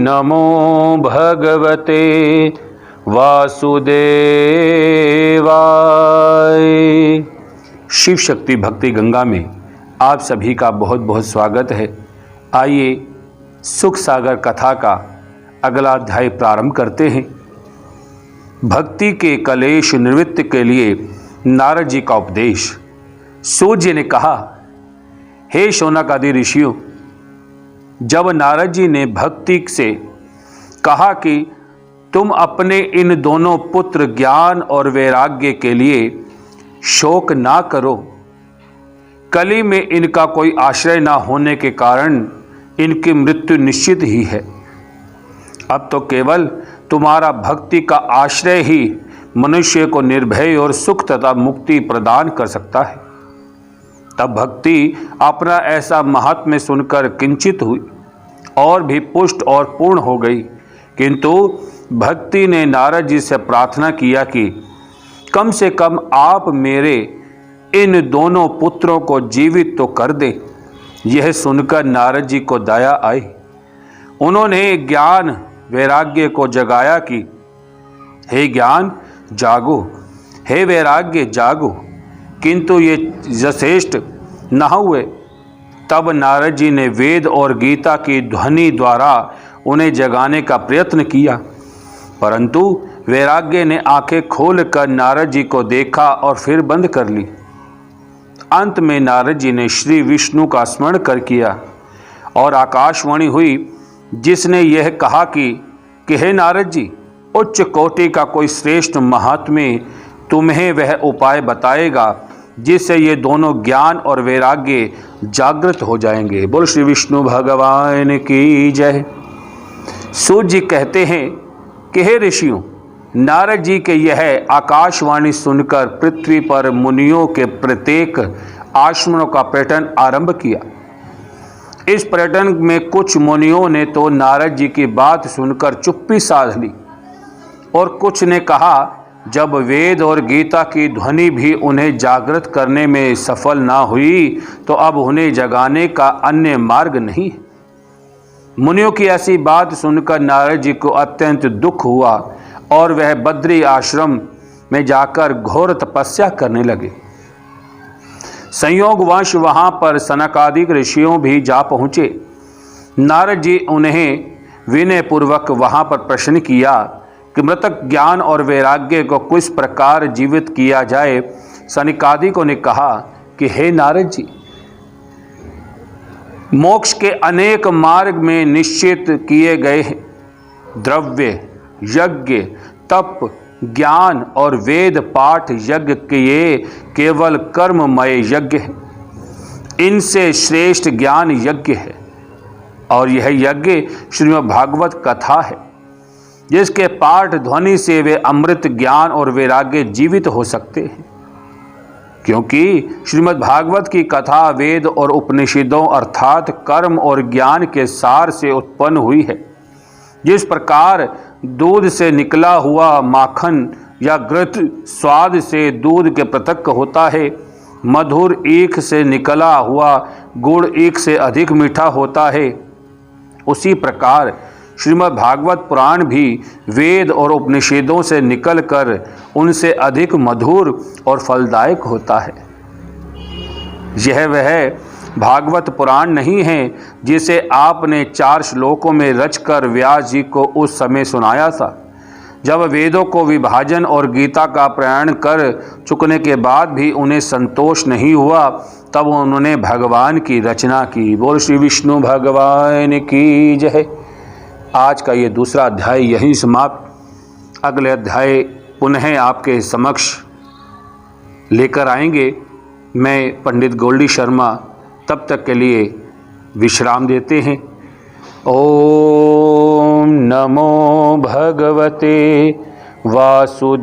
नमो भगवते वासुदेवाय। शिव शक्ति भक्ति गंगा में आप सभी का बहुत बहुत स्वागत है। आइए सुख सागर कथा का अगला अध्याय प्रारंभ करते हैं। भक्ति के कलेश निवृत्ति के लिए नारद जी का उपदेश। सूर्य ने कहा, हे शौनक आदि ऋषियों, जब नारद जी ने भक्ति से कहा कि तुम अपने इन दोनों पुत्र ज्ञान और वैराग्य के लिए शोक ना करो, कली में इनका कोई आश्रय ना होने के कारण इनकी मृत्यु निश्चित ही है। अब तो केवल तुम्हारा भक्ति का आश्रय ही मनुष्य को निर्भय और सुख तथा मुक्ति प्रदान कर सकता है। तब भक्ति अपना ऐसा महात्म्य सुनकर किंचित हुई और भी पुष्ट और पूर्ण हो गई। किंतु भक्ति ने नारद जी से प्रार्थना किया कि कम से कम आप मेरे इन दोनों पुत्रों को जीवित तो कर दें। यह सुनकर नारद जी को दया आई। उन्होंने ज्ञान वैराग्य को जगाया कि हे ज्ञान जागो, हे वैराग्य जागो, किंतु ये यथेष्ट न हुए। तब नारद जी ने वेद और गीता की ध्वनि द्वारा उन्हें जगाने का प्रयत्न किया, परंतु वैराग्य ने आंखें खोलकर नारद जी को देखा और फिर बंद कर ली। अंत में नारद जी ने श्री विष्णु का स्मरण कर किया और आकाशवाणी हुई, जिसने यह कहा कि हे नारद जी, उच्च कोटि का कोई श्रेष्ठ महात्म्य तुम्हें वह उपाय बताएगा जिससे ये दोनों ज्ञान और वैराग्य जागृत हो जाएंगे। बोल श्री विष्णु भगवान की जय। सूर्य जी कहते हैं कि हे ऋषियों, नारद जी के यह आकाशवाणी सुनकर पृथ्वी पर मुनियों के प्रत्येक आश्रमों का पर्यटन आरंभ किया। इस पर्यटन में कुछ मुनियों ने तो नारद जी की बात सुनकर चुप्पी साध ली और कुछ ने कहा, जब वेद और गीता की ध्वनि भी उन्हें जागृत करने में सफल ना हुई तो अब उन्हें जगाने का अन्य मार्ग नहीं है। मुनियों की ऐसी बात सुनकर नारद जी को अत्यंत दुख हुआ और वह बद्री आश्रम में जाकर घोर तपस्या करने लगे। संयोगवश वहां पर सनकादिक ऋषियों भी जा पहुंचे। नारद जी उन्हें विनय पूर्वक वहां पर प्रश्न किया कि मृतक ज्ञान और वैराग्य को किस प्रकार जीवित किया जाए। सनकादिकों ने कहा कि हे नारद जी, मोक्ष के अनेक मार्ग में निश्चित किए गए द्रव्य, यज्ञ, तप, ज्ञान और वेद पाठ यज्ञ के ये केवल कर्ममय यज्ञ है। इनसे श्रेष्ठ ज्ञान यज्ञ है और यह यज्ञ श्रीमद् भागवत कथा है, जिसके पाठ ध्वनि से वे अमृत ज्ञान और वैराग्य जीवित हो सकते हैं। क्योंकि श्रीमद् भागवत की कथा वेद और उपनिषदों अर्थात कर्म और ज्ञान के सार से उत्पन्न हुई है। जिस प्रकार दूध से निकला हुआ माखन या घृत स्वाद से दूध के पृथक होता है, मधुर ईख से निकला हुआ गुड़ ईख से अधिक मीठा होता है, उसी प्रकार श्रीमद् भागवत पुराण भी वेद और उपनिषदों से निकलकर उनसे अधिक मधुर और फलदायक होता है। यह वह भागवत पुराण नहीं है जिसे आपने 4 श्लोकों में रचकर व्यास जी को उस समय सुनाया था, जब वेदों को विभाजन और गीता का प्रयाण कर चुकने के बाद भी उन्हें संतोष नहीं हुआ, तब उन्होंने भगवान की रचना की। बोल श्री विष्णु भगवान की जय। आज का ये दूसरा अध्याय यहीं समाप्त। अगले अध्याय पुनः आपके समक्ष लेकर आएंगे। मैं पंडित गोल्डी शर्मा तब तक के लिए विश्राम देते हैं। ओम नमो भगवते वासुदेवाय।